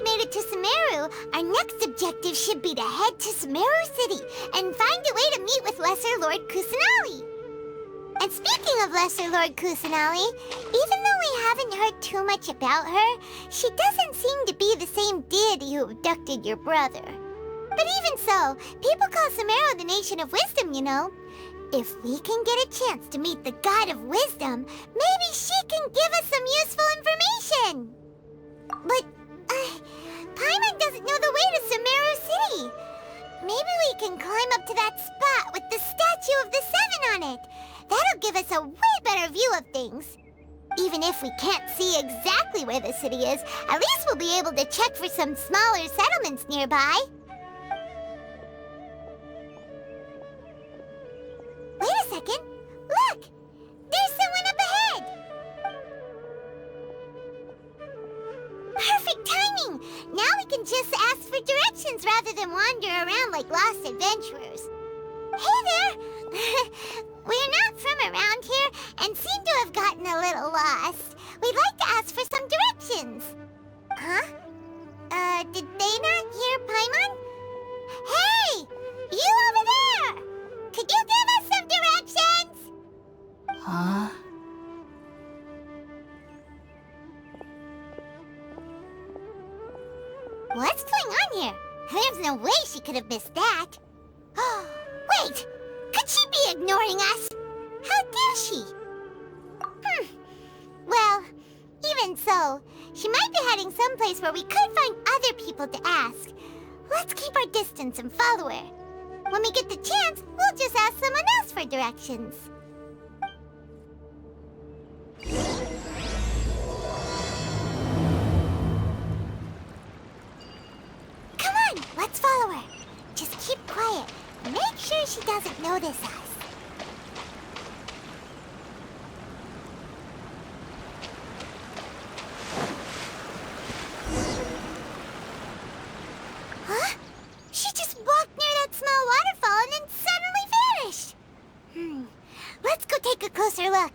we made it to Sumeru, our next objective should be to head to Sumeru City and find a way to meet with Lesser Lord Kusanali. And speaking of Lesser Lord Kusanali, even though we haven't heard too much about her, she doesn't seem to be the same deity who abducted your brother. But even so, people call Sumeru the Nation of Wisdom, you know. If we can get a chance to meet the God of Wisdom, maybe she can give us some useful information. But, Paimon doesn't know the way to Sumeru City. Maybe we can climb up to that spot with the statue of the Seven on it. That'll give us a way better view of things. Even if we can't see exactly where the city is, at least we'll be able to check for some smaller settlements nearby. Wait a second. Look! There's someone up ahead! Perfect timing! Now we can just ask for directions rather than wander around like lost adventurers. Hey there! We're not from around here and seem to have gotten a little lost. We'd like to ask for some directions. Huh? Did they not hear Paimon? Hey! You over there! Could you give us some directions? Huh? What's going on here? There's no way she could have missed that. Oh, wait! Could she be ignoring us? How dare she? Well, even so, she might be heading someplace where we could find other people to ask. Let's keep our distance and follow her. When we get the chance, we'll just ask someone else for directions. Come on, let's follow her. Just keep quiet. Make sure she doesn't notice us. Huh? She just walked near that small waterfall and then suddenly vanished. Let's go take a closer look.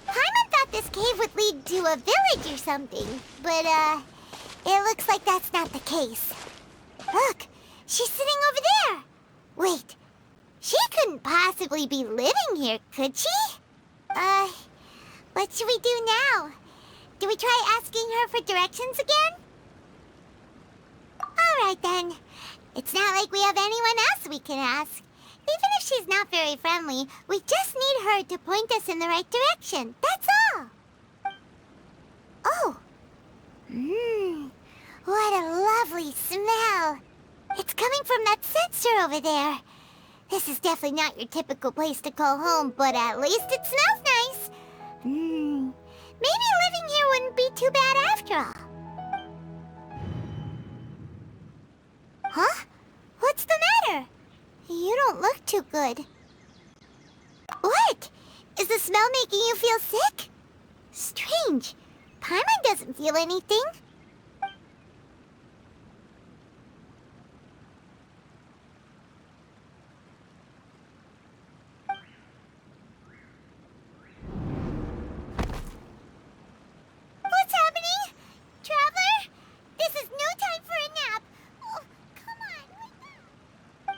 Paimon thought this cave would lead to a village or something, but, it looks like that's not the case. Look, she's sitting over there. Wait, she couldn't possibly be living here, could she? What should we do now? Do we try asking her for directions again? All right, then. It's not like we have anyone else we can ask. Even if she's not very friendly, we just need her to point us in the right direction. That's all. Oh. What a lovely smell. It's coming from that sensor over there. This is definitely not your typical place to call home, but at least it smells nice. Maybe living here wouldn't be too bad after all. Huh? What's the matter? You don't look too good. What? Is the smell making you feel sick? Strange. Paimon doesn't feel anything. What's happening? Traveler? This is no time for a nap. Oh, come on, wake up.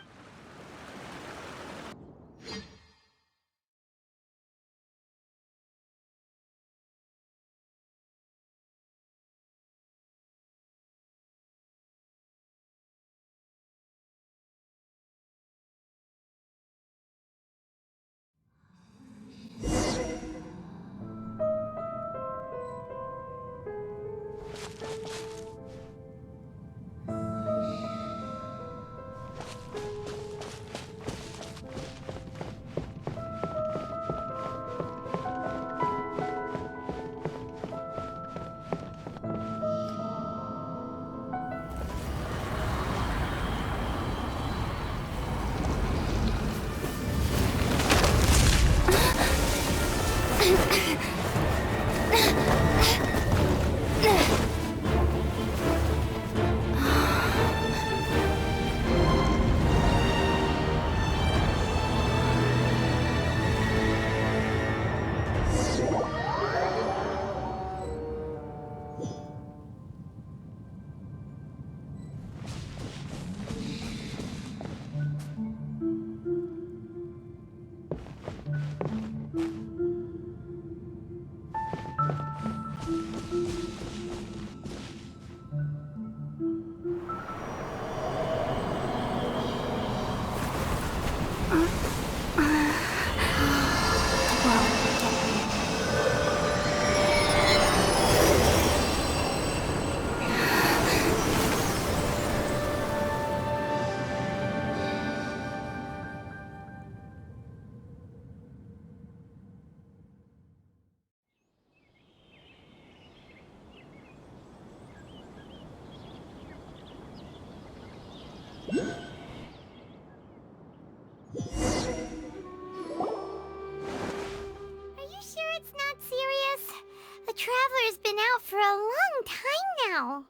Traveler's been out for a long time now.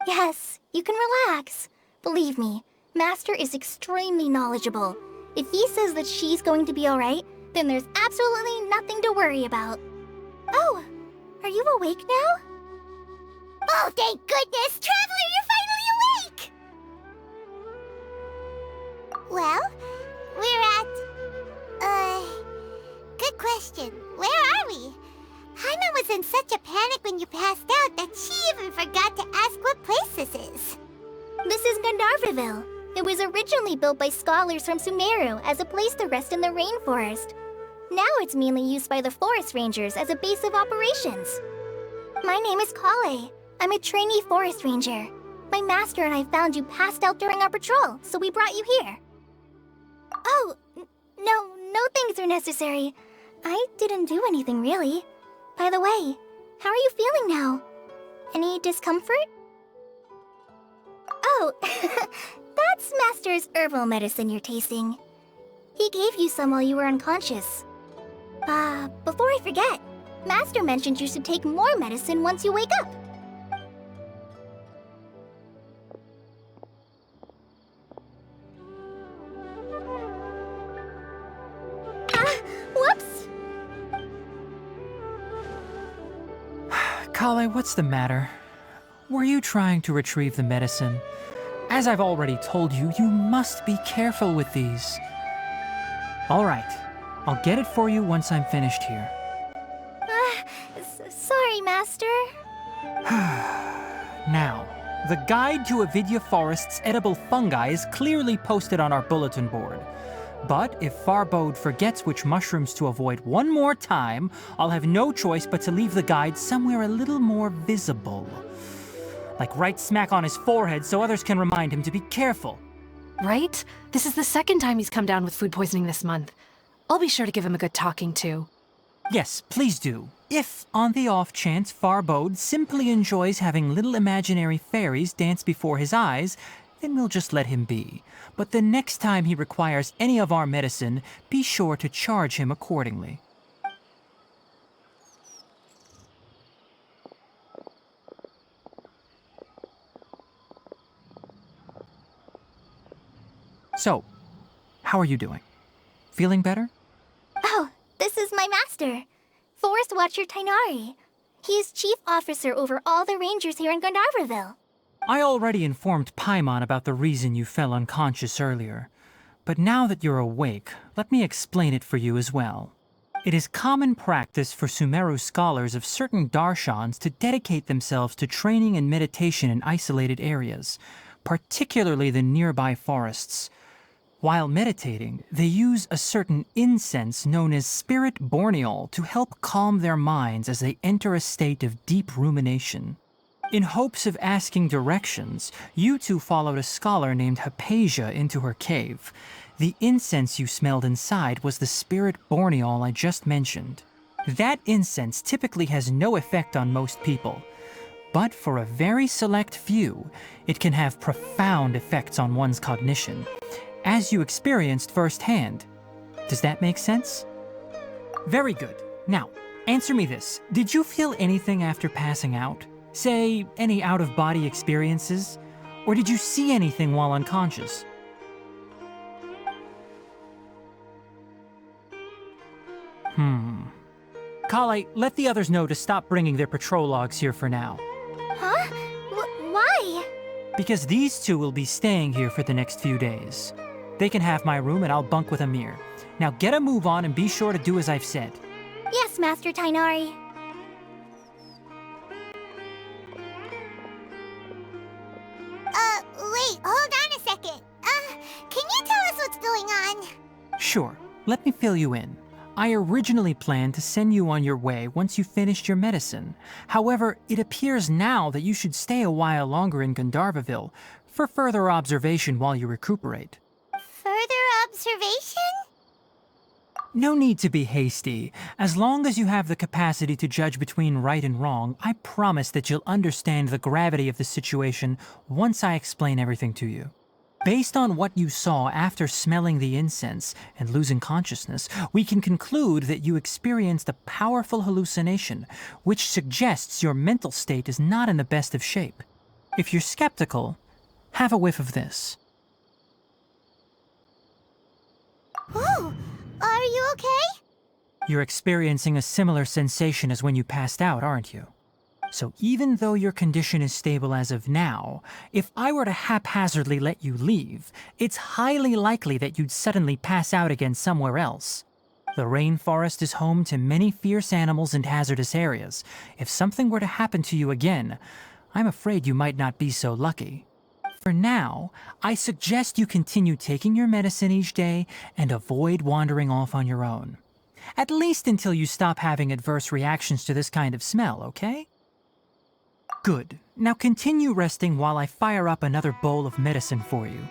Yes, you can relax. Believe me, Master is extremely knowledgeable. If he says that she's going to be alright, then there's absolutely nothing to worry about. Oh, are you awake now? Oh, thank goodness! Traveler, you're finally awake! Well, we're at... good question. Where are we? Paimon was in such a panic when you passed out that she even forgot to ask what place this is. This is Gandharvaville. It was originally built by scholars from Sumeru as a place to rest in the rainforest. Now it's mainly used by the forest rangers as a base of operations. My name is Kale. I'm a trainee forest ranger. My master and I found you passed out during our patrol, so we brought you here. Oh, no things are necessary. I didn't do anything really. By the way, how are you feeling now? Any discomfort? Oh, that's Master's herbal medicine you're tasting. He gave you some while you were unconscious. Before I forget, Master mentioned you should take more medicine once you wake up. Whoops! Kale, what's the matter? Were you trying to retrieve the medicine? As I've already told you, you must be careful with these. All right, I'll get it for you once I'm finished here. Sorry, Master. Now, the guide to Avidya Forest's edible fungi is clearly posted on our bulletin board. But if Farbode forgets which mushrooms to avoid one more time, I'll have no choice but to leave the guide somewhere a little more visible. Like right smack on his forehead so others can remind him to be careful. Right? This is the second time he's come down with food poisoning this month. I'll be sure to give him a good talking to. Yes, please do. If, on the off chance, Farbode simply enjoys having little imaginary fairies dance before his eyes, then we'll just let him be. But the next time he requires any of our medicine, be sure to charge him accordingly. So, how are you doing? Feeling better? Oh, this is my master, Forest Watcher Tainari. He is chief officer over all the rangers here in Gandharvaville. I already informed Paimon about the reason you fell unconscious earlier. But now that you're awake, let me explain it for you as well. It is common practice for Sumeru scholars of certain darshans to dedicate themselves to training and meditation in isolated areas, particularly the nearby forests. While meditating, they use a certain incense known as spirit borneol to help calm their minds as they enter a state of deep rumination. In hopes of asking directions, you two followed a scholar named Hypatia into her cave. The incense you smelled inside was the spirit borneol I just mentioned. That incense typically has no effect on most people, but for a very select few, it can have profound effects on one's cognition, as you experienced firsthand. Does that make sense? Very good. Now, answer me this. Did you feel anything after passing out? Say, any out-of-body experiences? Or did you see anything while unconscious? Kale, let the others know to stop bringing their patrol logs here for now. Huh? Why? Because these two will be staying here for the next few days. They can have my room and I'll bunk with Amir. Now get a move on and be sure to do as I've said. Yes, Master Tainari. Wait, hold on a second. Can you tell us what's going on? Sure, let me fill you in. I originally planned to send you on your way once you finished your medicine. However, it appears now that you should stay a while longer in Gandharvaville for further observation while you recuperate. Further observation? No need to be hasty. As long as you have the capacity to judge between right and wrong, I promise that you'll understand the gravity of the situation once I explain everything to you. Based on what you saw after smelling the incense and losing consciousness, we can conclude that you experienced a powerful hallucination, which suggests your mental state is not in the best of shape. If you're skeptical, have a whiff of this. Whoa! Are you okay? You're experiencing a similar sensation as when you passed out, aren't you? So even though your condition is stable as of now, if I were to haphazardly let you leave, it's highly likely that you'd suddenly pass out again somewhere else. The rainforest is home to many fierce animals and hazardous areas. If something were to happen to you again, I'm afraid you might not be so lucky. For now, I suggest you continue taking your medicine each day and avoid wandering off on your own. At least until you stop having adverse reactions to this kind of smell, okay? Good. Now continue resting while I fire up another bowl of medicine for you.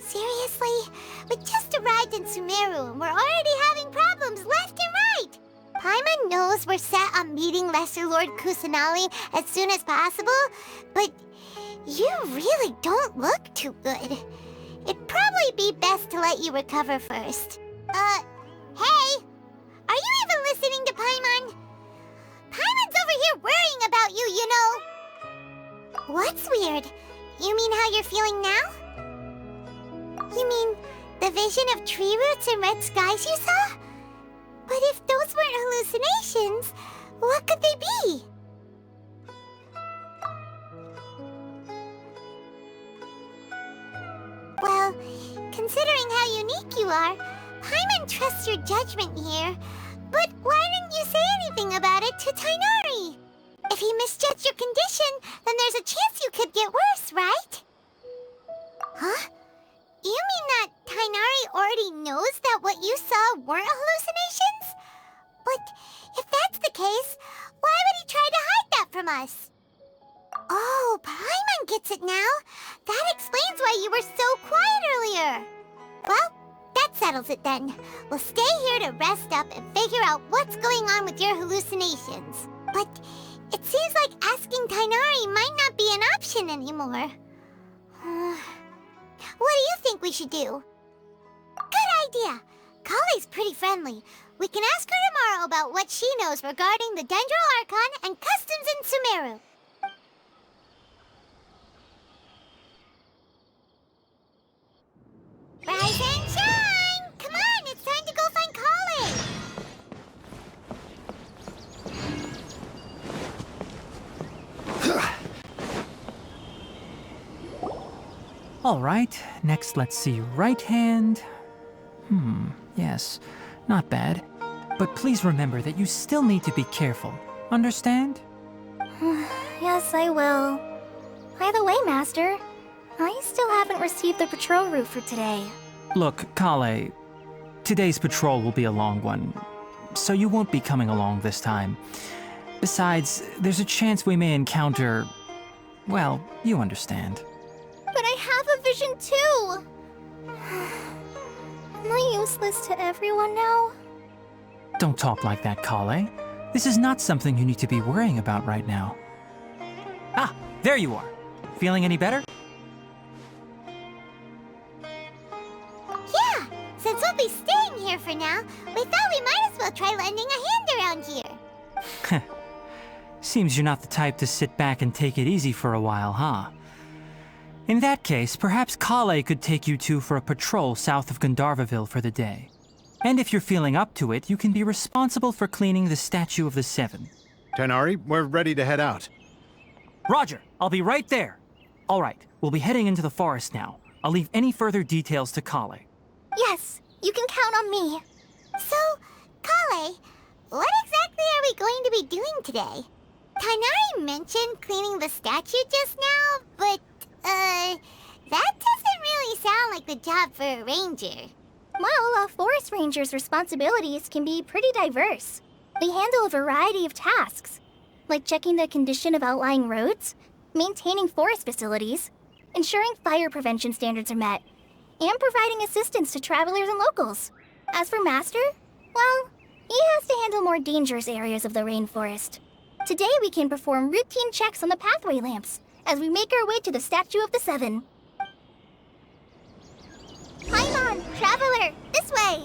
Seriously? We just arrived in Sumeru and we're already having problems left and right! Paimon knows we're set on meeting Lesser Lord Kusanali as soon as possible, but you really don't look too good. It'd probably be best to let you recover first. Hey! Are you even listening to Paimon? Paimon's over here worrying about you, you know! What's weird? You mean how you're feeling now? You mean the vision of tree roots and red skies you saw? But if those weren't hallucinations, what could they be? Well, considering how unique you are, Paimon trusts your judgment here. But why didn't you say anything about it to Tainari? If he misjudged your condition, then there's a chance you could get worse, right? Huh? You mean that Tainari already knows that what you saw weren't hallucinations? But if that's the case, why would he try to hide that from us? Oh, Paimon gets it now. That explains why you were so quiet earlier. Well, that settles it then. We'll stay here to rest up and figure out what's going on with your hallucinations. But it seems like asking Tainari might not be an option anymore. What do you think we should do? Good idea. Kale's pretty friendly. We can ask her tomorrow about what she knows regarding the Dendro Archon and customs in Sumeru. Rise and shine! Come on, it's time to go find Kale! All right, next let's see, right hand. Yes, not bad. But please remember that you still need to be careful. Understand? Yes, I will. By the way, Master, I still haven't received the patrol route for today. Look, Kale, today's patrol will be a long one, so you won't be coming along this time. Besides, there's a chance we may encounter... well, you understand. But I have a vision too! Am I useless to everyone now? Don't talk like that, Kale. This is not something you need to be worrying about right now. Ah, there you are. Feeling any better? Yeah, since we'll be staying here for now, we thought we might as well try lending a hand around here. Seems you're not the type to sit back and take it easy for a while, huh? In that case, perhaps Kale could take you two for a patrol south of Gandharvaville for the day. And if you're feeling up to it, you can be responsible for cleaning the Statue of the Seven. Tainari, we're ready to head out. Roger, I'll be right there. All right, we'll be heading into the forest now. I'll leave any further details to Kale. Yes, you can count on me. So, Kale, what exactly are we going to be doing today? Tainari mentioned cleaning the statue just now, but, that doesn't like the job for a ranger. Well, a forest ranger's responsibilities can be pretty diverse. They handle a variety of tasks, like checking the condition of outlying roads, maintaining forest facilities, ensuring fire prevention standards are met, and providing assistance to travelers and locals. As for Master, well, he has to handle more dangerous areas of the rainforest. Today we can perform routine checks on the pathway lamps as we make our way to the Statue of the Seven. Paimon, traveler, this way!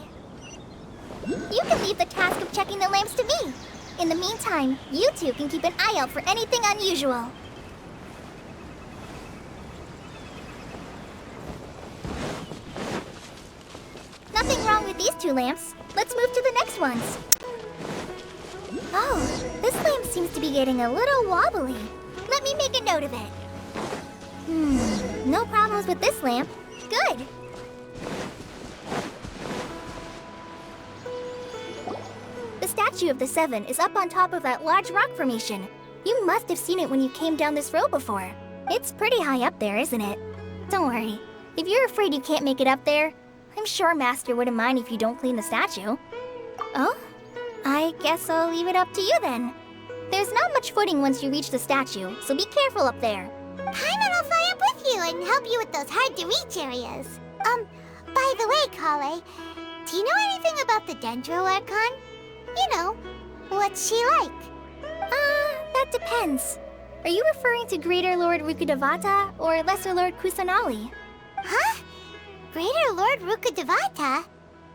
You can leave the task of checking the lamps to me. In the meantime, you two can keep an eye out for anything unusual. Nothing wrong with these two lamps. Let's move to the next ones. Oh, this lamp seems to be getting a little wobbly. Let me make a note of it. No problems with this lamp. Good. The Statue of the Seven is up on top of that large rock formation. You must have seen it when you came down this road before. It's pretty high up there, isn't it? Don't worry. If you're afraid you can't make it up there, I'm sure Master wouldn't mind if you don't clean the statue. Oh? I guess I'll leave it up to you then. There's not much footing once you reach the statue, so be careful up there. Paimon will fly up with you and help you with those hard-to-reach areas. By the way, Kale, do you know anything about the Dendro Archon? You know, what's she like? That depends. Are you referring to Greater Lord Rukkhadevata or Lesser Lord Kusanali? Huh? Greater Lord Rukkhadevata?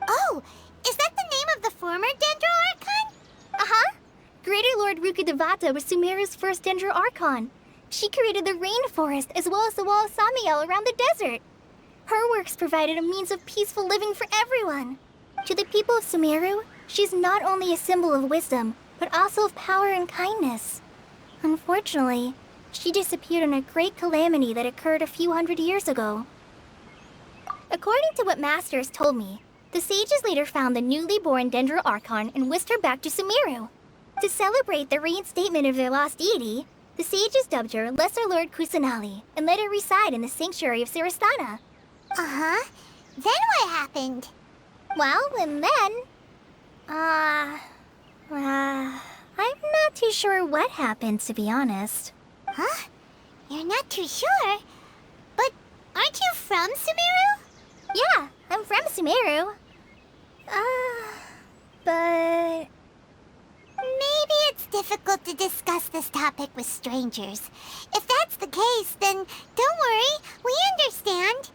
Oh, is that the name of the former Dendro Archon? Uh-huh. Greater Lord Rukkhadevata was Sumeru's first Dendro Archon. She created the rainforest as well as the wall of Samiel around the desert. Her works provided a means of peaceful living for everyone. To the people of Sumeru, she's not only a symbol of wisdom, but also of power and kindness. Unfortunately, she disappeared in a great calamity that occurred a few hundred years ago. According to what Master has told me, the sages later found the newly born Dendro Archon and whisked her back to Sumeru. To celebrate the reinstatement of their lost deity, the sages dubbed her Lesser Lord Kusanali and let her reside in the sanctuary of Siristana. Uh-huh. Then what happened? Well, and then... I'm not too sure what happened, to be honest. Huh? You're not too sure? But aren't you from Sumeru? Yeah, I'm from Sumeru. But... Maybe it's difficult to discuss this topic with strangers. If that's the case, then don't worry, we understand.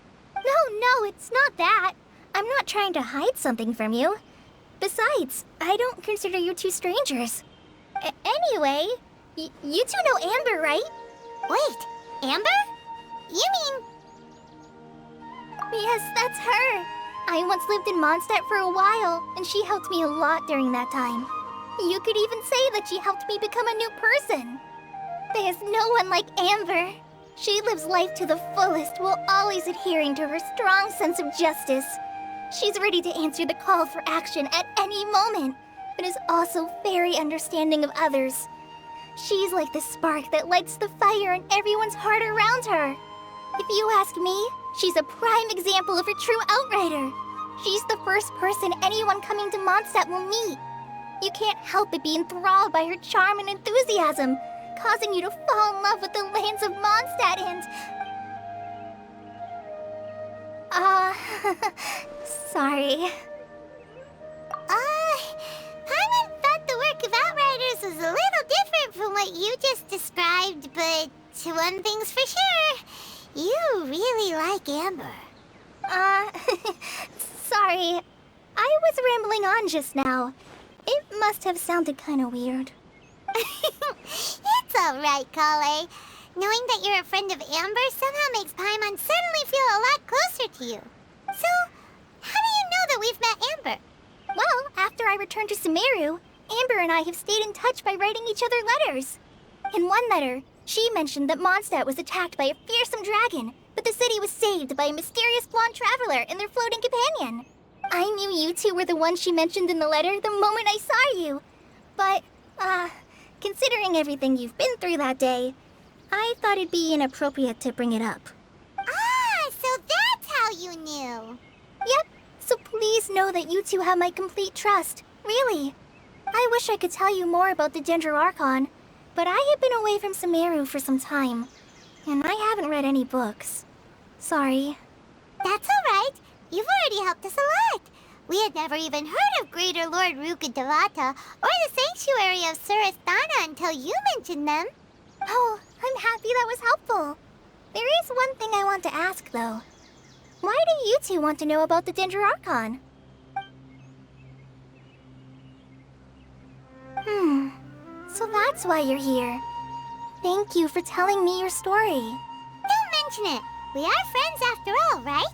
No, it's not that. I'm not trying to hide something from you. Besides, I don't consider you two strangers. Anyway, you two know Amber, right? Wait, Amber? You mean... Yes, that's her. I once lived in Mondstadt for a while, and she helped me a lot during that time. You could even say that she helped me become a new person. There's no one like Amber. She lives life to the fullest while always adhering to her strong sense of justice. She's ready to answer the call for action at any moment, but is also very understanding of others. She's like the spark that lights the fire in everyone's heart around her. If you ask me, she's a prime example of a true outrider. She's the first person anyone coming to Mondstadt will meet. You can't help but be enthralled by her charm and enthusiasm, causing you to fall in love with the lands of Mondstadt and... sorry. Paimon thought the work of Outriders was a little different from what you just described, but one thing's for sure, you really like Amber. Sorry. I was rambling on just now. It must have sounded kind of weird. It's alright, Kale. Knowing that you're a friend of Amber somehow makes Paimon suddenly feel a lot closer to you. So, how do you know that we've met Amber? Well, after I returned to Sumeru, Amber and I have stayed in touch by writing each other letters. In one letter, she mentioned that Mondstadt was attacked by a fearsome dragon, but the city was saved by a mysterious blonde traveler and their floating companion. I knew you two were the ones she mentioned in the letter the moment I saw you. But, considering everything you've been through that day, I thought it'd be inappropriate to bring it up. Ah, so that's how you knew. know that you two have my complete trust. Really. I wish I could tell you more about the Ginger Archon, but I have been away from Sumeru for some time, and I haven't read any books. Sorry. That's alright. You've already helped us a lot. We had never even heard of Greater Lord Rukkhadevata or the Sanctuary of Surasthana until you mentioned them. Oh, I'm happy that was helpful. There is one thing I want to ask, though. Why do you two want to know about the Ginger Archon? So that's why you're here. Thank you for telling me your story. Don't mention it. We are friends after all, right?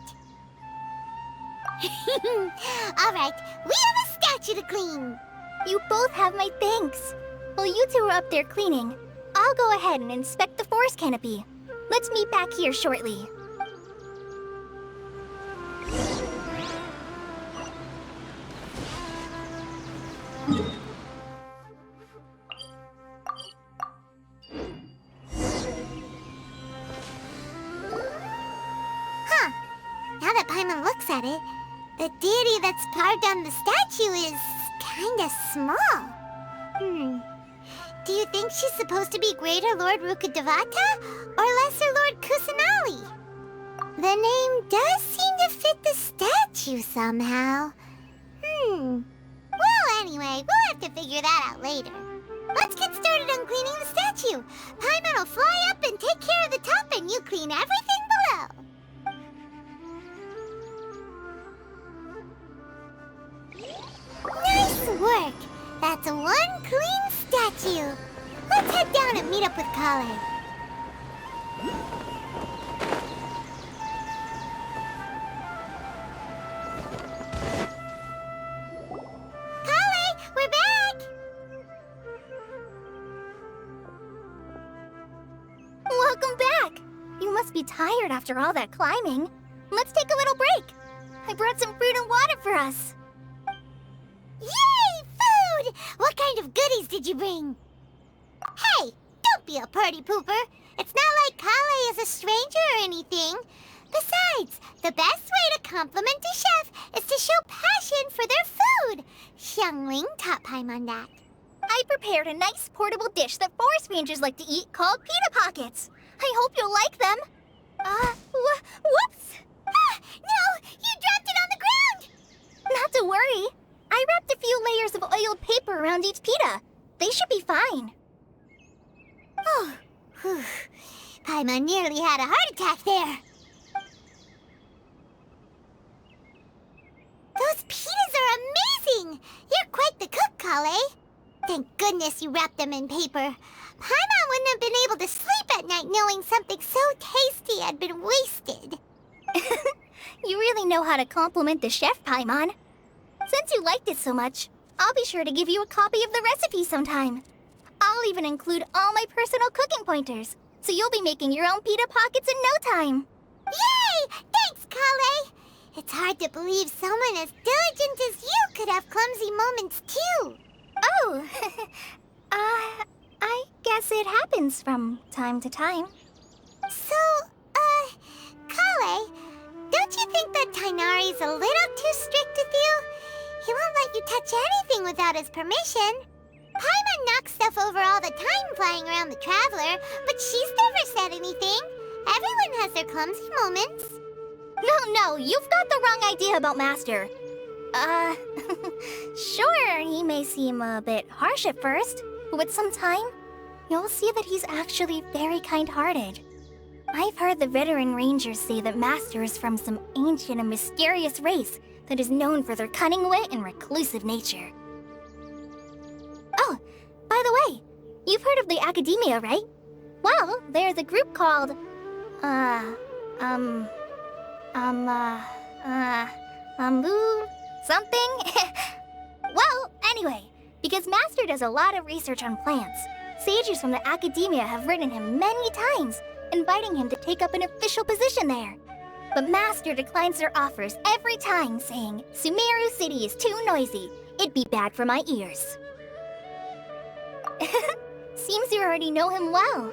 Alright, we have a statue to clean. You both have my thanks. While you two are up there cleaning, I'll go ahead and inspect the forest canopy. Let's meet back here shortly. Huh. Now that Paimon looks at it, the deity that's carved on the statue is kinda small. Do you think she's supposed to be Greater Lord Rukkhadevata or Lesser Lord Kusanali? The name does seem to fit the statue somehow. Well, anyway, we'll have to figure that out later. Let's get started on cleaning the statue. Paimon will fly up and take care of the top, and you clean everything below. Nice work! That's one clean statue. Let's head down and meet up with Kale. Kale, we're back! Welcome back! You must be tired after all that climbing. Let's take a little break. I brought some fruit and water for us. Yay, food! What kind of goodies did you bring? Hey, don't be a party pooper. It's not like Kale is a stranger or anything. Besides, the best way to compliment a chef is to show passion for their food. Xiangling taught Paimon that. I prepared a nice portable dish that forest rangers like to eat called pita pockets. I hope you'll like them. Whoops! Ah, no! You dropped it on the ground! Not to worry. I wrapped a few layers of oiled paper around each pita. They should be fine. Oh, whew. Paimon nearly had a heart attack there. Those pitas are amazing! You're quite the cook, Kale. Thank goodness you wrapped them in paper. Paimon wouldn't have been able to sleep at night knowing something so tasty had been wasted. You really know how to compliment the chef, Paimon. Since you liked it so much, I'll be sure to give you a copy of the recipe sometime. I'll even include all my personal cooking pointers, so you'll be making your own pita pockets in no time. Yay! Thanks, Kale! It's hard to believe someone as diligent as you could have clumsy moments, too. Oh, I guess it happens from time to time. So, Kale, don't you think that Tainari's a little too strict with you? He won't let you touch anything without his permission. Paimon knocks stuff over all the time flying around the Traveler, but she's never said anything. Everyone has their clumsy moments. No, you've got the wrong idea about Master. Sure, he may seem a bit harsh at first, but with some time, you'll see that he's actually very kind-hearted. I've heard the veteran rangers say that Master is from some ancient and mysterious race that is known for their cunning wit and reclusive nature. Oh, by the way, you've heard of the Academia, right? Well, there's a group called, something? Well, anyway, because Master does a lot of research on plants, sages from the Academia have written him many times, inviting him to take up an official position there. But Master declines their offers every time, saying, Sumeru City is too noisy. It'd be bad for my ears. Seems you already know him well.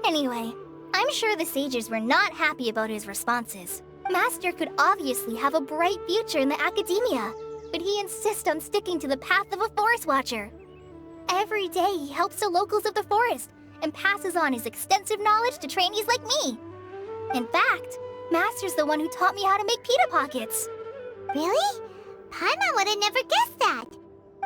Anyway, I'm sure the sages were not happy about his responses. Master could obviously have a bright future in the Academia, but he insists on sticking to the path of a forest watcher. Every day he helps the locals of the forest and passes on his extensive knowledge to trainees like me. In fact, Master's the one who taught me how to make pita pockets. Really? Paimon would have never guessed that.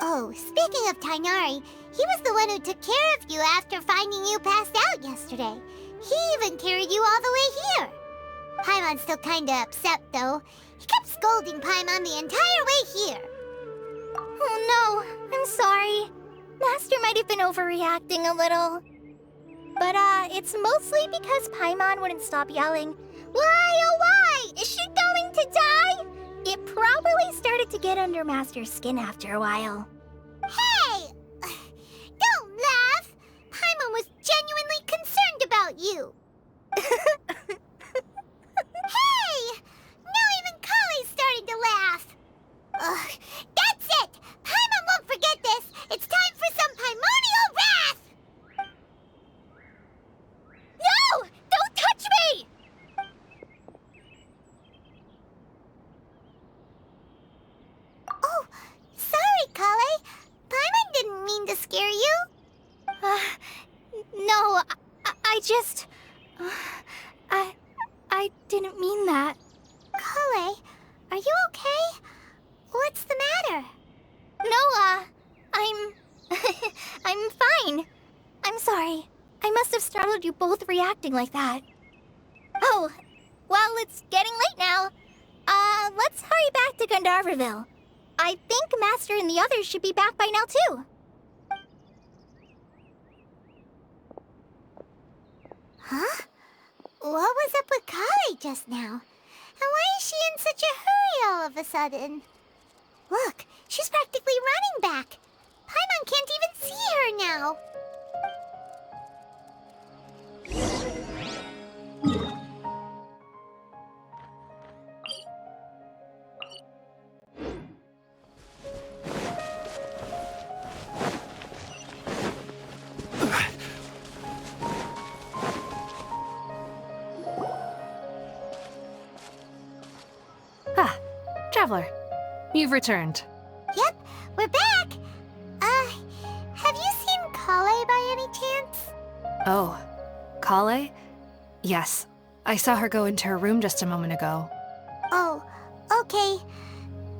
Oh, speaking of Tainari, he was the one who took care of you after finding you passed out yesterday. He even carried you all the way here. Paimon's still kinda upset, though. He kept scolding Paimon the entire way here. Oh no, I'm sorry. Master might have been overreacting a little. But it's mostly because Paimon wouldn't stop yelling, "Why, oh why? Is she going to die?" It probably started to get under Master's skin after a while. Hey! Don't laugh! Paimon was genuinely concerned about you. Hey! Now even Kali's starting to laugh. Ugh, that's it! Paimon won't forget this! It's time for some Paimonial wrath! No! Don't touch me! Oh, sorry, Kale. Paimon didn't mean to scare you. No, I just... I didn't mean that. Kale, are you okay? What's the matter? No, I'm... I'm fine. I'm sorry. I must have startled you both reacting like that. Oh, well, it's getting late now. Let's hurry back to Gandharville. I think Master and the others should be back by now, too. Huh? What was up with Kale just now? And why is she in such a hurry all of a sudden? Look, she's practically running back. Paimon can't even see her now. Ah, Traveler, you've returned. Yep, we're back. Have you seen Kale by any chance? Oh, Kale? Yes, I saw her go into her room just a moment ago. Oh, okay.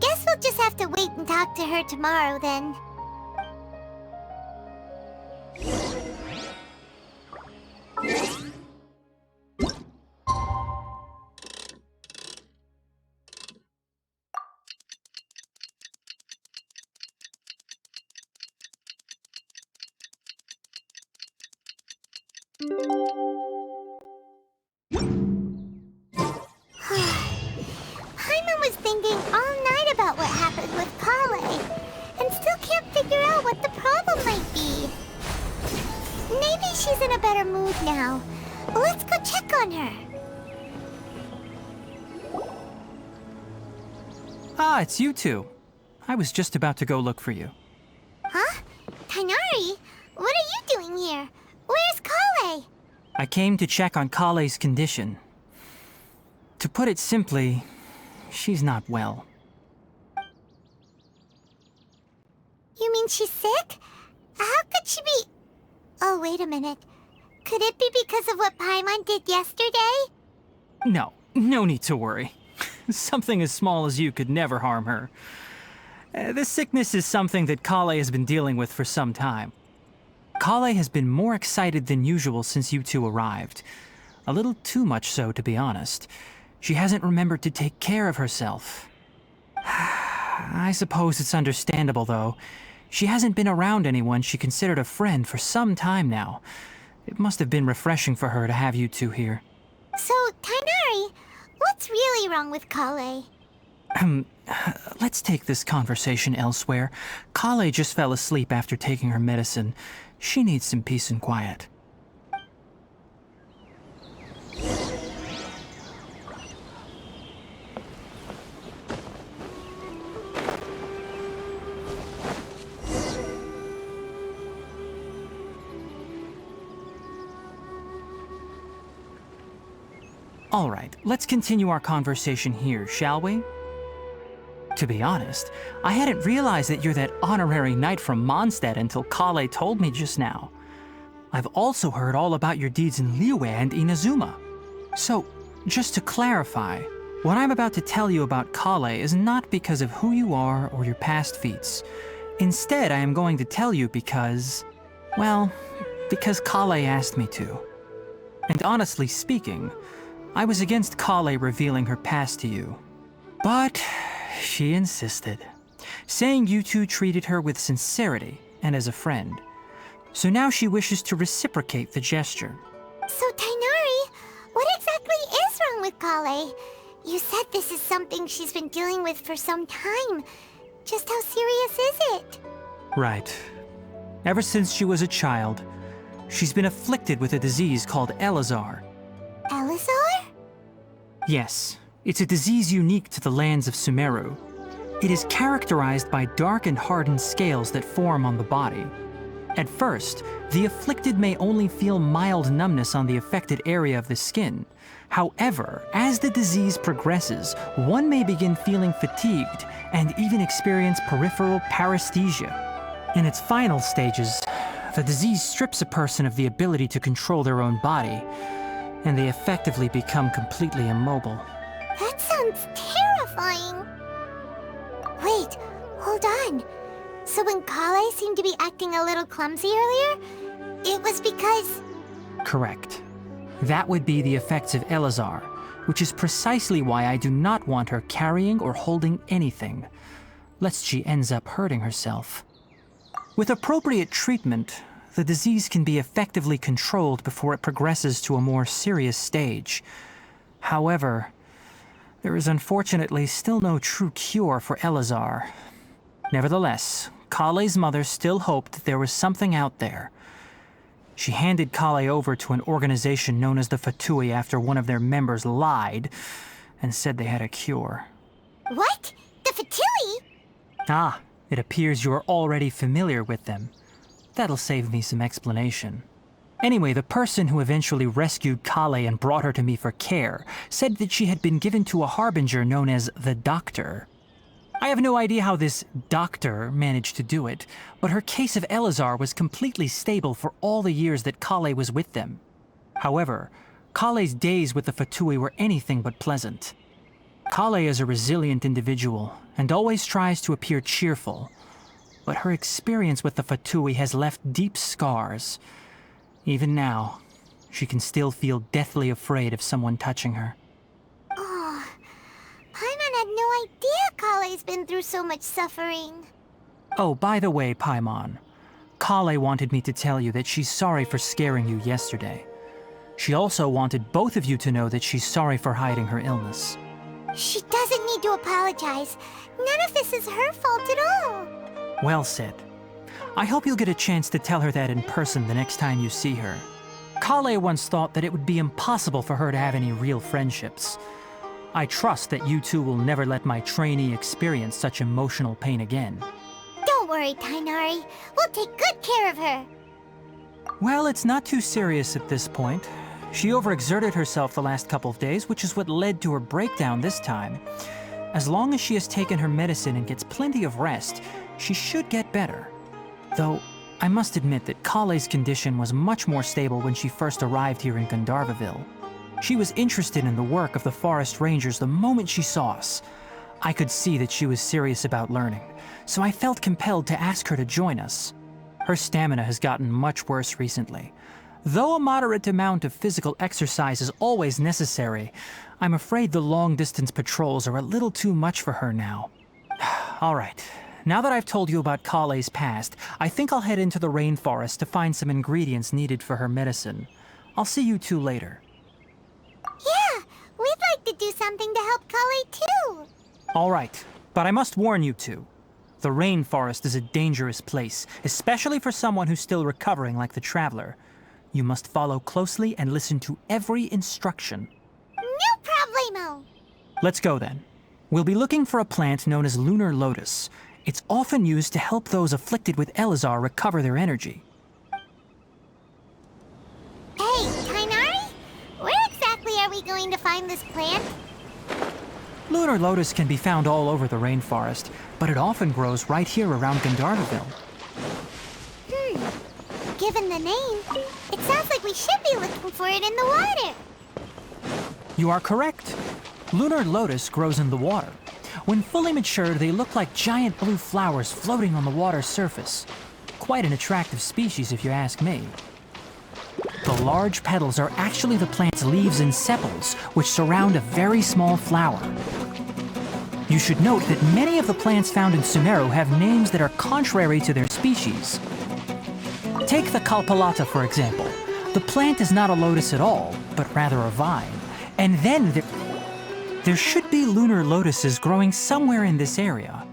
Guess we'll just have to wait and talk to her tomorrow then. Paimon was thinking all night about what happened with Kale, and still can't figure out what the problem might be. Maybe she's in a better mood now. Let's go check on her. Ah, it's you two. I was just about to go look for you. Huh? Tainari? What are you doing here? Where's Kale? I came to check on Kale's condition. To put it simply, she's not well. You mean she's sick? How could she be... Oh, wait a minute. Could it be because of what Paimon did yesterday? No need to worry. Something as small as you could never harm her. This sickness is something that Kale has been dealing with for some time. Kale has been more excited than usual since you two arrived. A little too much so, to be honest. She hasn't remembered to take care of herself. I suppose it's understandable, though. She hasn't been around anyone she considered a friend for some time now. It must have been refreshing for her to have you two here. So, Tainari, what's really wrong with Kale? Let's take this conversation elsewhere. Kale just fell asleep after taking her medicine. She needs some peace and quiet. All right, let's continue our conversation here, shall we? To be honest, I hadn't realized that you're that honorary knight from Mondstadt until Kale told me just now. I've also heard all about your deeds in Liyue and Inazuma. So, just to clarify, what I'm about to tell you about Kale is not because of who you are or your past feats. Instead, I am going to tell you because, well, because Kale asked me to. And honestly speaking, I was against Kale revealing her past to you. But she insisted, saying you two treated her with sincerity and as a friend. So now she wishes to reciprocate the gesture. So, Tainari, what exactly is wrong with Kale? You said this is something she's been dealing with for some time. Just how serious is it? Right. Ever since she was a child, she's been afflicted with a disease called Elazar. Elazar? Yes, it's a disease unique to the lands of Sumeru. It is characterized by dark and hardened scales that form on the body. At first, the afflicted may only feel mild numbness on the affected area of the skin. However, as the disease progresses, one may begin feeling fatigued and even experience peripheral paresthesia. In its final stages, the disease strips a person of the ability to control their own body, and they effectively become completely immobile. That sounds terrifying. Wait, hold on. So when Kale seemed to be acting a little clumsy earlier, it was because... Correct. That would be the effects of Elazar, which is precisely why I do not want her carrying or holding anything, lest she ends up hurting herself. With appropriate treatment, the disease can be effectively controlled before it progresses to a more serious stage. However, there is unfortunately still no true cure for Elazar. Nevertheless, Kale's mother still hoped that there was something out there. She handed Kale over to an organization known as the Fatui after one of their members lied and said they had a cure. What? The Fatui? Ah, it appears you are already familiar with them. That'll save me some explanation. Anyway, the person who eventually rescued Kale and brought her to me for care said that she had been given to a harbinger known as the Doctor. I have no idea how this doctor managed to do it, but her case of Elazar was completely stable for all the years that Kale was with them. However, Kale's days with the Fatui were anything but pleasant. Kale is a resilient individual and always tries to appear cheerful, but her experience with the Fatui has left deep scars. Even now, she can still feel deathly afraid of someone touching her. Oh, Paimon had no idea Kale's been through so much suffering. Oh, by the way, Paimon, Kale wanted me to tell you that she's sorry for scaring you yesterday. She also wanted both of you to know that she's sorry for hiding her illness. She doesn't need to apologize. None of this is her fault at all. Well said. I hope you'll get a chance to tell her that in person the next time you see her. Kale once thought that it would be impossible for her to have any real friendships. I trust that you two will never let my trainee experience such emotional pain again. Don't worry, Tainari. We'll take good care of her. Well, it's not too serious at this point. She overexerted herself the last couple of days, which is what led to her breakdown this time. As long as she has taken her medicine and gets plenty of rest, she should get better. Though, I must admit that Kale's condition was much more stable when she first arrived here in Gandharvaville. She was interested in the work of the forest rangers the moment she saw us. I could see that she was serious about learning, so I felt compelled to ask her to join us. Her stamina has gotten much worse recently. Though a moderate amount of physical exercise is always necessary, I'm afraid the long-distance patrols are a little too much for her now. All right, now that I've told you about Kale's past, I think I'll head into the rainforest to find some ingredients needed for her medicine. I'll see you two later. Yeah, we'd like to do something to help Kale too. All right, but I must warn you two. The rainforest is a dangerous place, especially for someone who's still recovering like the Traveler. You must follow closely and listen to every instruction. No problemo. Let's go then. We'll be looking for a plant known as lunar lotus. It's often used to help those afflicted with Elazar recover their energy. Hey, Tainari? Where exactly are we going to find this plant? Lunar lotus can be found all over the rainforest, but it often grows right here around Gandharvaville. Given the name, it sounds like we should be looking for it in the water. You are correct. Lunar lotus grows in the water. When fully matured, they look like giant blue flowers floating on the water's surface. Quite an attractive species, if you ask me. The large petals are actually the plant's leaves and sepals, which surround a very small flower. You should note that many of the plants found in Sumeru have names that are contrary to their species. Take the Kalpalata, for example. The plant is not a lotus at all, but rather a vine. And then there should be lunar lotuses growing somewhere in this area.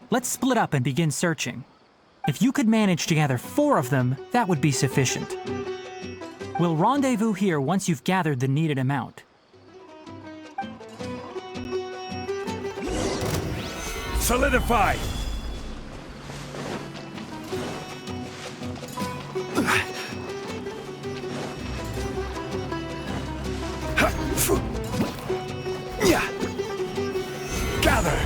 Let's split up and begin searching. If you could manage to gather 4 of them, that would be sufficient. We'll rendezvous here once you've gathered the needed amount. Solidify! Gather!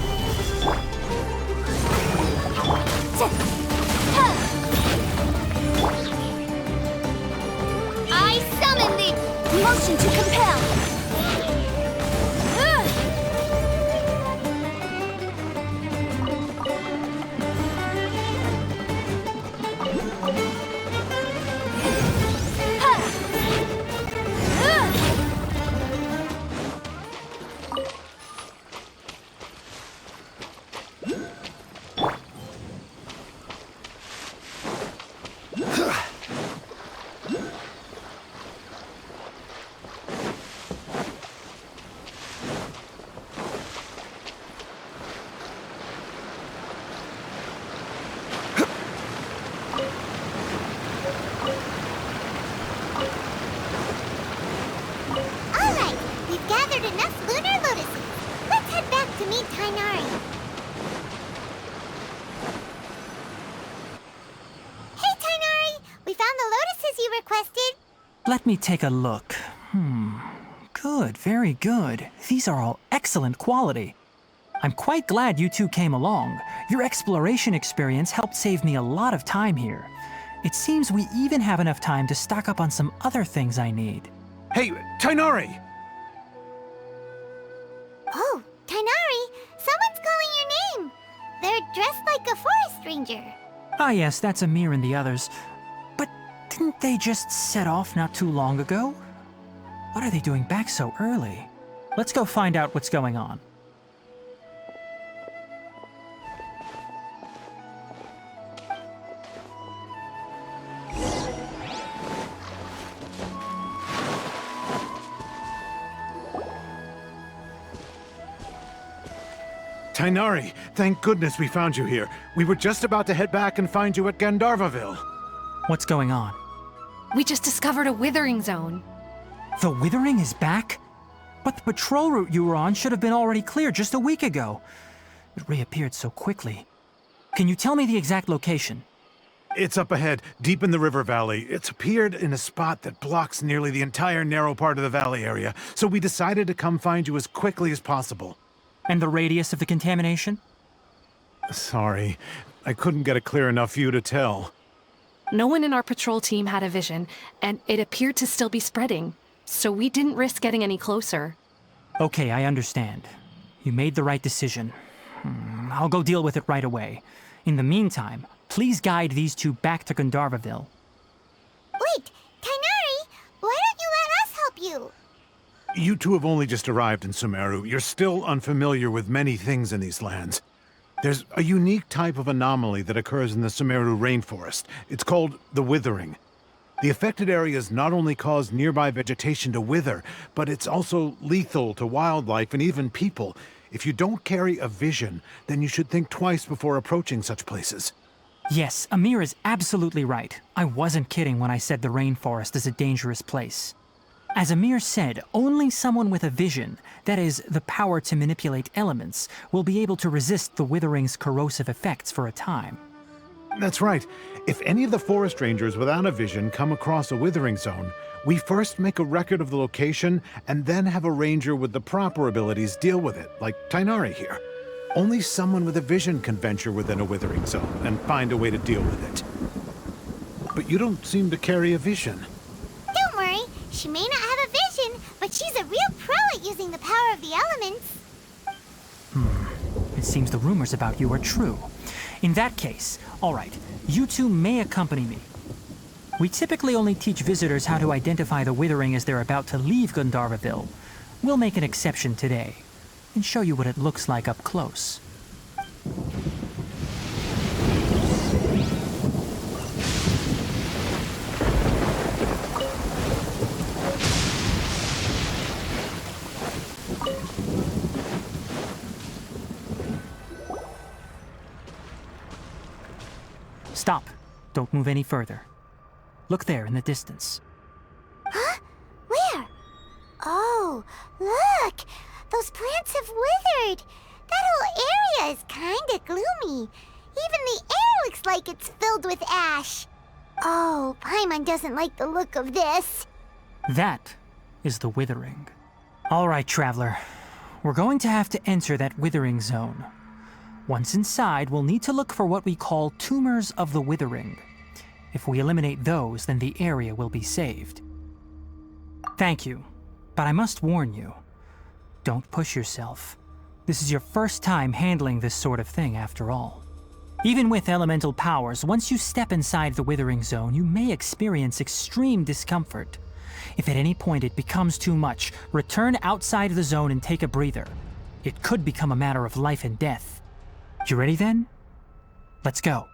I summon the motion to compel. Let me take a look. Good, very good. These are all excellent quality. I'm quite glad you two came along. Your exploration experience helped save me a lot of time here. It seems we even have enough time to stock up on some other things I need. Hey, Tainari! Oh, Tainari! Someone's calling your name! They're dressed like a forest ranger. Ah yes, that's Amir and the others. But didn't they just set off not too long ago? What are they doing back so early? Let's go find out what's going on. Tainari, thank goodness we found you here. We were just about to head back and find you at Gandharvaville. What's going on? We just discovered a withering zone. The withering is back? But the patrol route you were on should have been already cleared just a week ago. It reappeared so quickly. Can you tell me the exact location? It's up ahead, deep in the river valley. It's appeared in a spot that blocks nearly the entire narrow part of the valley area, so we decided to come find you as quickly as possible. And the radius of the contamination? Sorry, I couldn't get a clear enough view to tell. No one in our patrol team had a vision, and it appeared to still be spreading, so we didn't risk getting any closer. Okay, I understand. You made the right decision. I'll go deal with it right away. In the meantime, please guide these two back to Gandharvaville. Wait, Tainari, why don't you let us help you? You two have only just arrived in Sumeru. You're still unfamiliar with many things in these lands. There's a unique type of anomaly that occurs in the Sumeru rainforest. It's called the withering. The affected areas not only cause nearby vegetation to wither, but it's also lethal to wildlife and even people. If you don't carry a vision, then you should think twice before approaching such places. Yes, Amir is absolutely right. I wasn't kidding when I said the rainforest is a dangerous place. As Amir said, only someone with a vision, that is, the power to manipulate elements, will be able to resist the withering's corrosive effects for a time. That's right. If any of the forest rangers without a vision come across a withering zone, we first make a record of the location and then have a ranger with the proper abilities deal with it, like Tainari here. Only someone with a vision can venture within a withering zone and find a way to deal with it. But you don't seem to carry a vision. Don't worry, she may not have a vision, but she's a real pro at using the power of the elements. It seems the rumors about you are true. In that case, all right, you two may accompany me. We typically only teach visitors how to identify the withering as they're about to leave Gandharvaville. We'll make an exception today and show you what it looks like up close. Stop. Don't move any further. Look there in the distance. Huh? Where? Oh, look! Those plants have withered! That whole area is kinda gloomy. Even the air looks like it's filled with ash. Oh, Paimon doesn't like the look of this. That is the withering. All right, traveler. We're going to have to enter that withering zone. Once inside, we'll need to look for what we call tumors of the withering. If we eliminate those, then the area will be saved. Thank you, but I must warn you. Don't push yourself. This is your first time handling this sort of thing, after all. Even with elemental powers, once you step inside the withering zone, you may experience extreme discomfort. If at any point it becomes too much, return outside the zone and take a breather. It could become a matter of life and death. You ready then? Let's go.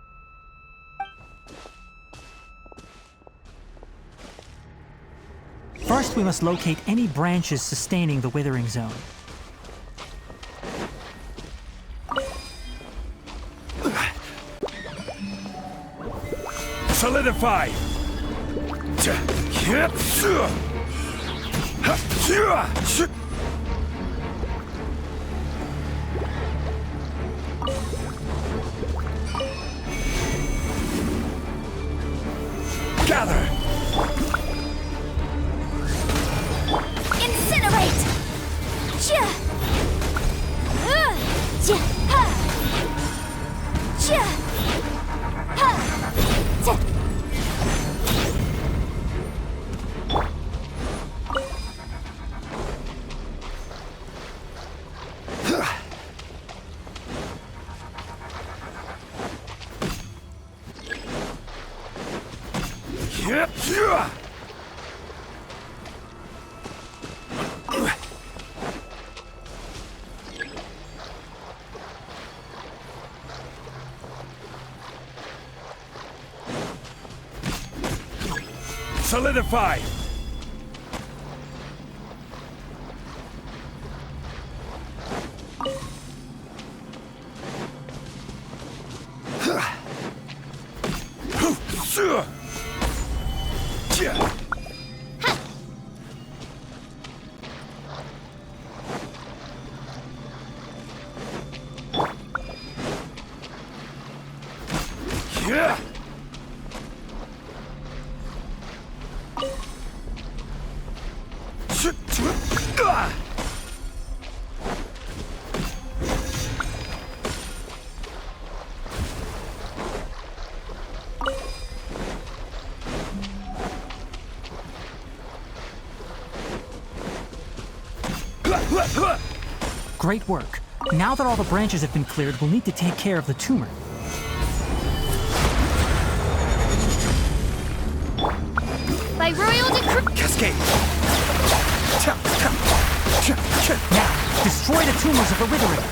First, we must locate any branches sustaining the withering zone. Solidify! Gather! Incinerate! Cha! Cha! Ha! Cha! Ha! Ta! Solidify! Great work. Now that all the branches have been cleared, we'll need to take care of the tumor. By royal decree. Cascade! Now, destroy the tumors of the withering.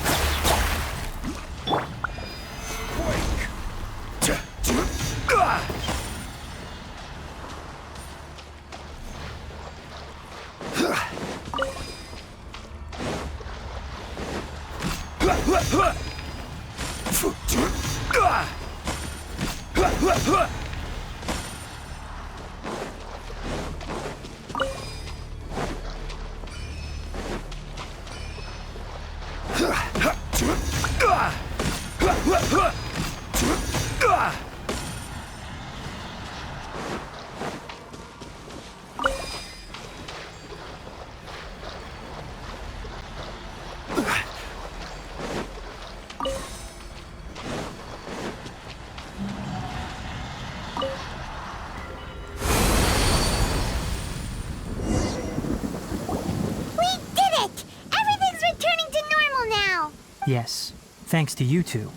Yes, thanks to you two.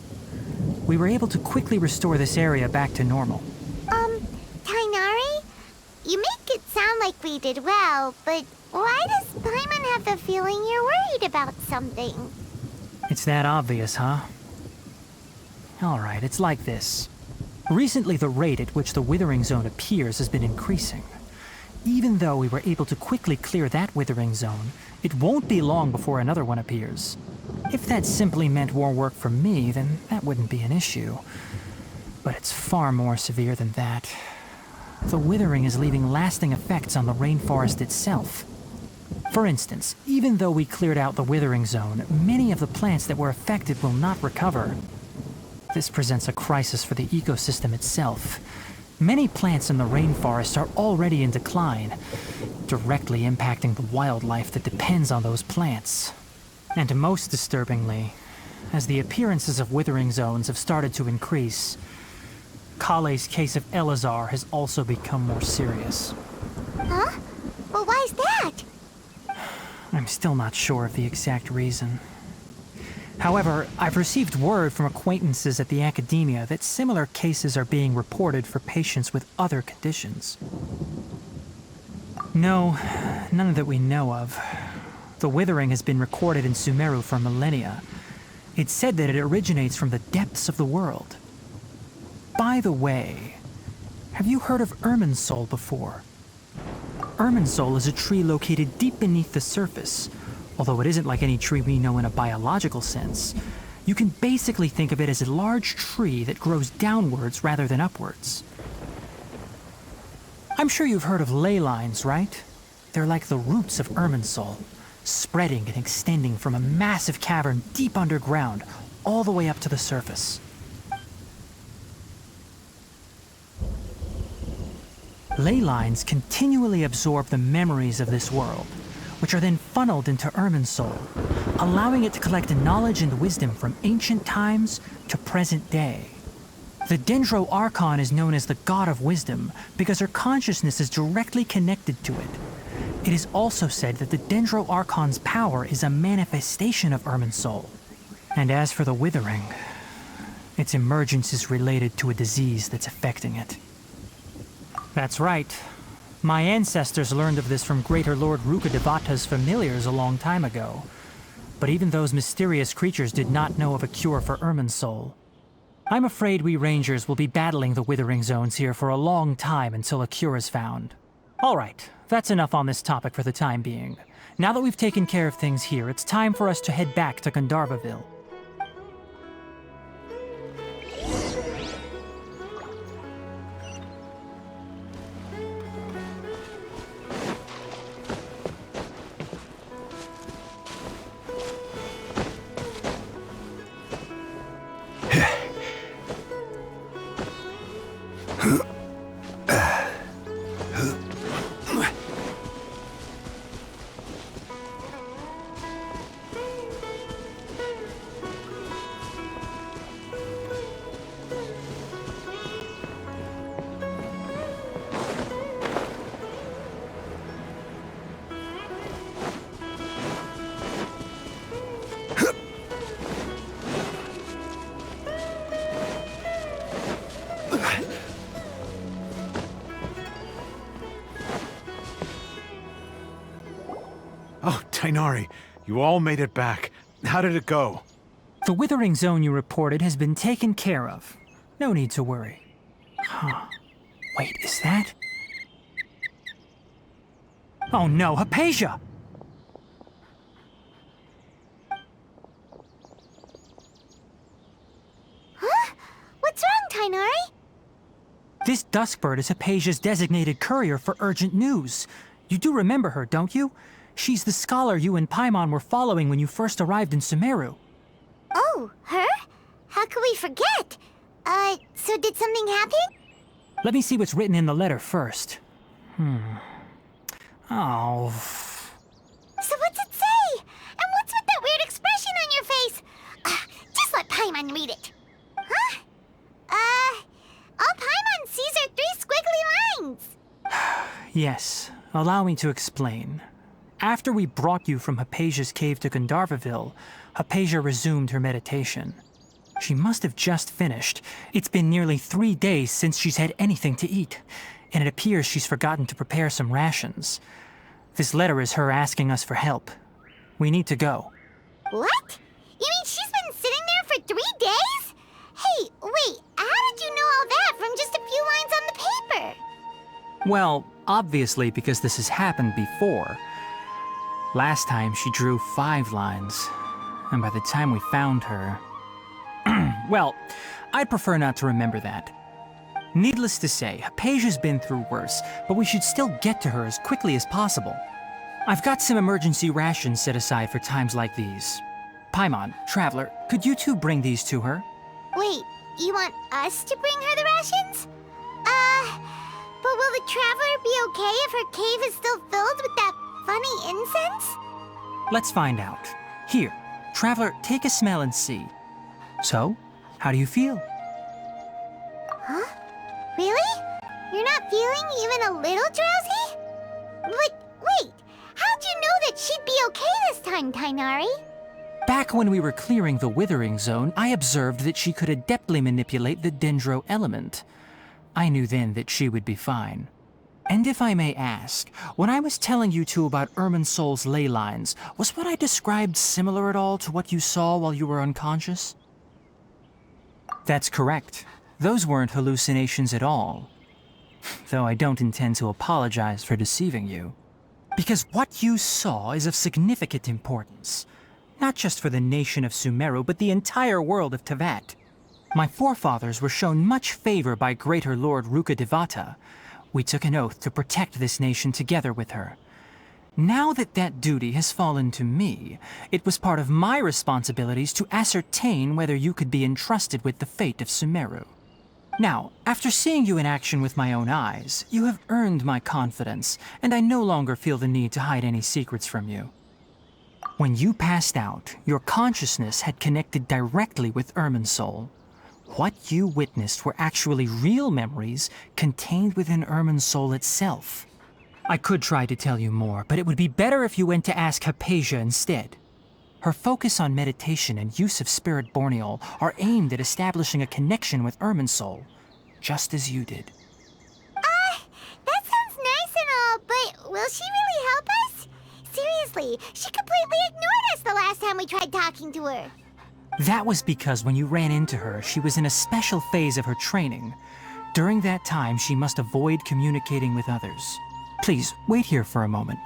We were able to quickly restore this area back to normal. Tainari? You make it sound like we did well, but why does Paimon have the feeling you're worried about something? It's that obvious, huh? Alright, it's like this. Recently, the rate at which the Withering Zone appears has been increasing. Even though we were able to quickly clear that Withering Zone, it won't be long before another one appears. If that simply meant more work for me, then that wouldn't be an issue. But it's far more severe than that. The Withering is leaving lasting effects on the rainforest itself. For instance, even though we cleared out the Withering Zone, many of the plants that were affected will not recover. This presents a crisis for the ecosystem itself. Many plants in the rainforest are already in decline, directly impacting the wildlife that depends on those plants. And most disturbingly, as the appearances of Withering Zones have started to increase, Kale's case of Elazar has also become more serious. Huh? Well, why is that? I'm still not sure of the exact reason. However, I've received word from acquaintances at the academia that similar cases are being reported for patients with other conditions. No, none that we know of. The Withering has been recorded in Sumeru for millennia. It's said that it originates from the depths of the world. By the way, have you heard of Irminsul before? Irminsul is a tree located deep beneath the surface. Although it isn't like any tree we know in a biological sense, you can basically think of it as a large tree that grows downwards rather than upwards. I'm sure you've heard of ley lines, right? They're like the roots of Irminsul, spreading and extending from a massive cavern deep underground all the way up to the surface. Ley lines continually absorb the memories of this world, which are then funneled into Irminsul, allowing it to collect knowledge and wisdom from ancient times to present day. The Dendro Archon is known as the God of Wisdom because her consciousness is directly connected to it. It is also said that the Dendro Archon's power is a manifestation of Irminsul. And as for the Withering, its emergence is related to a disease that's affecting it. That's right. My ancestors learned of this from Greater Lord Rukkhadevata's familiars a long time ago. But even those mysterious creatures did not know of a cure for Irminsul. I'm afraid we Rangers will be battling the Withering Zones here for a long time until a cure is found. Alright, that's enough on this topic for the time being. Now that we've taken care of things here, it's time for us to head back to Gandharvaville. Oh, Tainari, you all made it back. How did it go? The Withering Zone you reported has been taken care of. No need to worry. Huh. Wait, is that? Oh no, Hypatia! Huh? What's wrong, Tainari? This Duskbird is Hypatia's designated courier for urgent news. You do remember her, don't you? She's the scholar you and Paimon were following when you first arrived in Sumeru. Oh, her? How could we forget? So did something happen? Let me see what's written in the letter first. Oh. So what's it say? And what's with that weird expression on your face? Just let Paimon read it. Huh? All Paimon sees are 3 squiggly lines. Yes, allow me to explain. After we brought you from Hypatia's cave to Gandharvaville, Hypatia resumed her meditation. She must have just finished. It's been nearly 3 days since she's had anything to eat, and it appears she's forgotten to prepare some rations. This letter is her asking us for help. We need to go. What? You mean she's been sitting there for 3 days? Hey, wait, how did you know all that from just a few lines on the paper? Well, obviously because this has happened before. Last time she drew 5 lines, and by the time we found her... Well, I'd prefer not to remember that. Needless to say, Hypatia's been through worse, but we should still get to her as quickly as possible. I've got some emergency rations set aside for times like these. Paimon, Traveler, could you two bring these to her? Wait, you want us to bring her the rations? But will the Traveler be okay if her cave is still filled with that funny incense? Let's find out. Here, Traveler, take a smell and see. So, how do you feel? Huh? Really? You're not feeling even a little drowsy? But wait, how'd you know that she'd be okay this time, Tainari? Back when we were clearing the Withering Zone, I observed that she could adeptly manipulate the Dendro element. I knew then that she would be fine. And if I may ask, when I was telling you two about Irminsol's ley lines, was what I described similar at all to what you saw while you were unconscious? That's correct. Those weren't hallucinations at all. Though I don't intend to apologize for deceiving you. Because what you saw is of significant importance. Not just for the nation of Sumeru, but the entire world of Tevat. My forefathers were shown much favor by Greater Lord Rukkhadevata. We took an oath to protect this nation together with her. Now that that duty has fallen to me, it was part of my responsibilities to ascertain whether you could be entrusted with the fate of Sumeru. Now, after seeing you in action with my own eyes, you have earned my confidence, and I no longer feel the need to hide any secrets from you. When you passed out, your consciousness had connected directly with Irminsol. What you witnessed were actually real memories contained within Irminsol itself. I could try to tell you more, but it would be better if you went to ask Hypatia instead. Her focus on meditation and use of Spirit Borneol are aimed at establishing a connection with Irminsol, just as you did. That sounds nice and all, but will she really help us? Seriously, she completely ignored us the last time we tried talking to her. That was because when you ran into her, she was in a special phase of her training. During that time, she must avoid communicating with others. Please, wait here for a moment.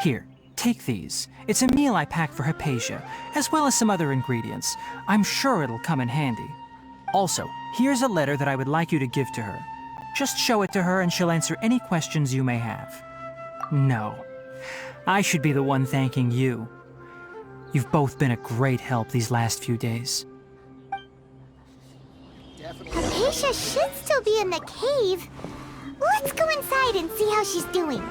Here, take these. It's a meal I packed for Hypatia, as well as some other ingredients. I'm sure it'll come in handy. Also, here's a letter that I would like you to give to her. Just show it to her and she'll answer any questions you may have. No, I should be the one thanking you. You've both been a great help these last few days. Hypatia should still be in the cave. Let's go inside and see how she's doing.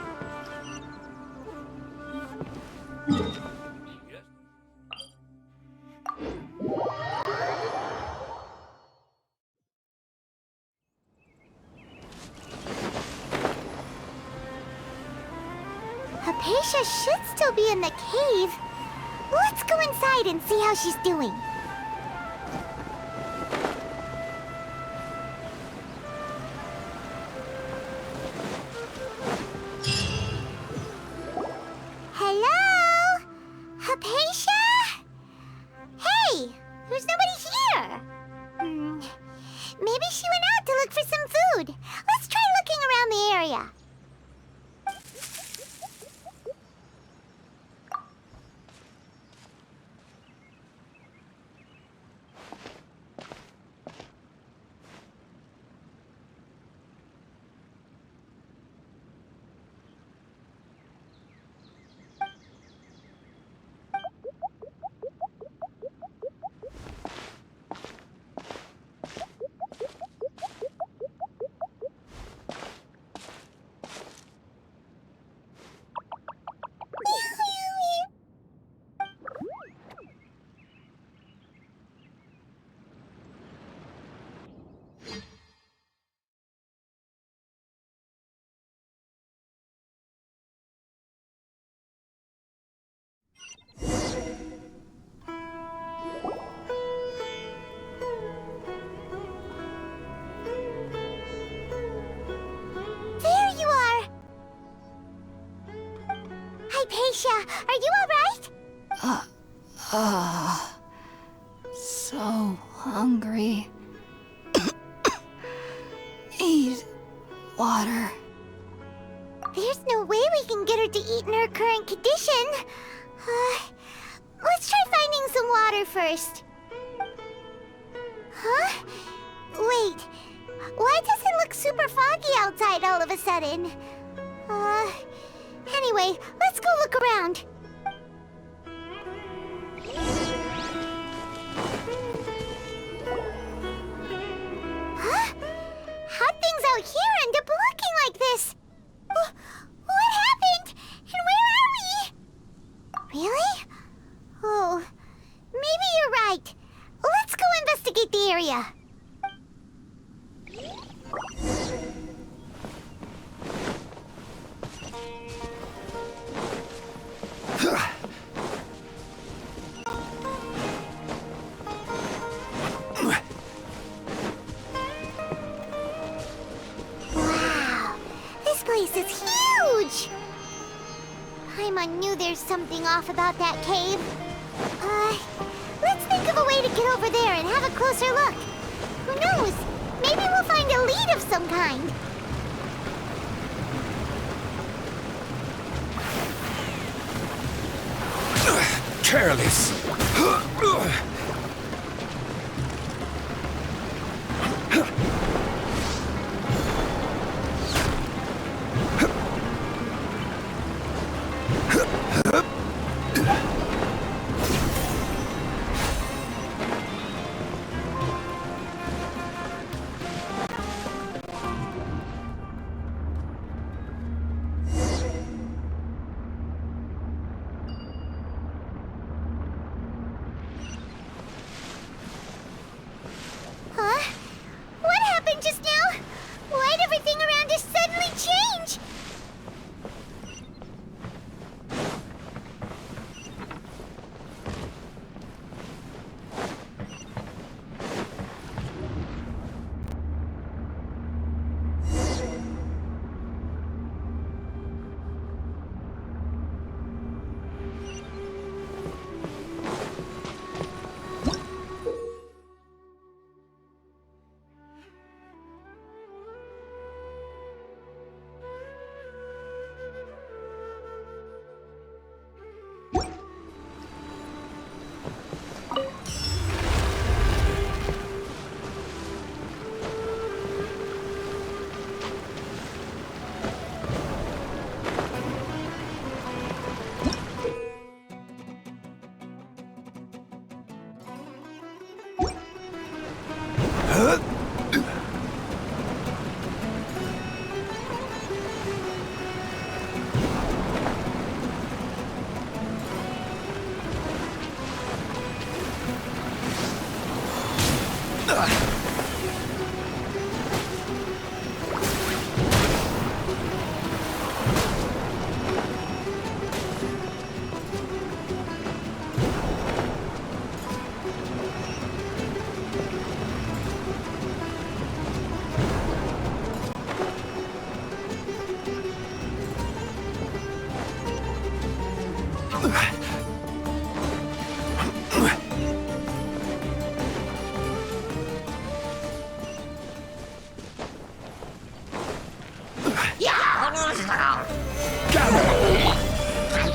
Hypatia should still be in the cave. Let's go inside and see how she's doing. Hello? Hypatia? Hey, there's nobody here. Maybe she went out to look for some food. Let's try looking around the area. Hypatia, are you alright? So hungry. Need water. There's no way we can get her to eat in her current condition. Let's try finding some water first. Huh? Wait. Why does it look super foggy outside all of a sudden? Anyway, let's go look around. Huh? How'd things out here end up looking like this? What happened? And where are we? Really? Oh, maybe you're right. Let's go investigate the area. Wow, this place is huge! Paimon knew there's something off about that cave. Let's think of a way to get over there and have a closer look. Who knows? Maybe we'll find a lead of some kind. Careless. Huh? What happened just now? Why'd everything around us suddenly change?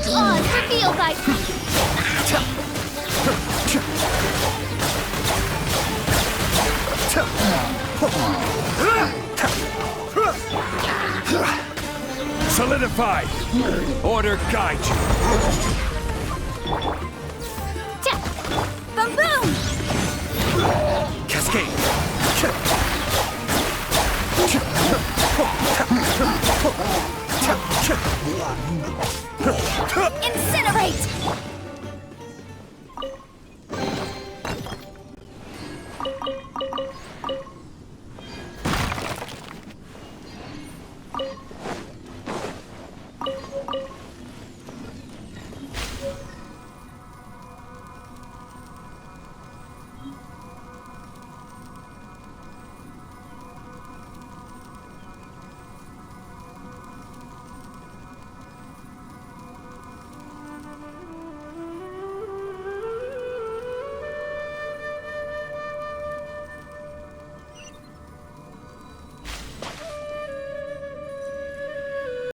Oh, it's revealed by... Solidified. Order guide you. Boom boom! Cascade. Incinerate!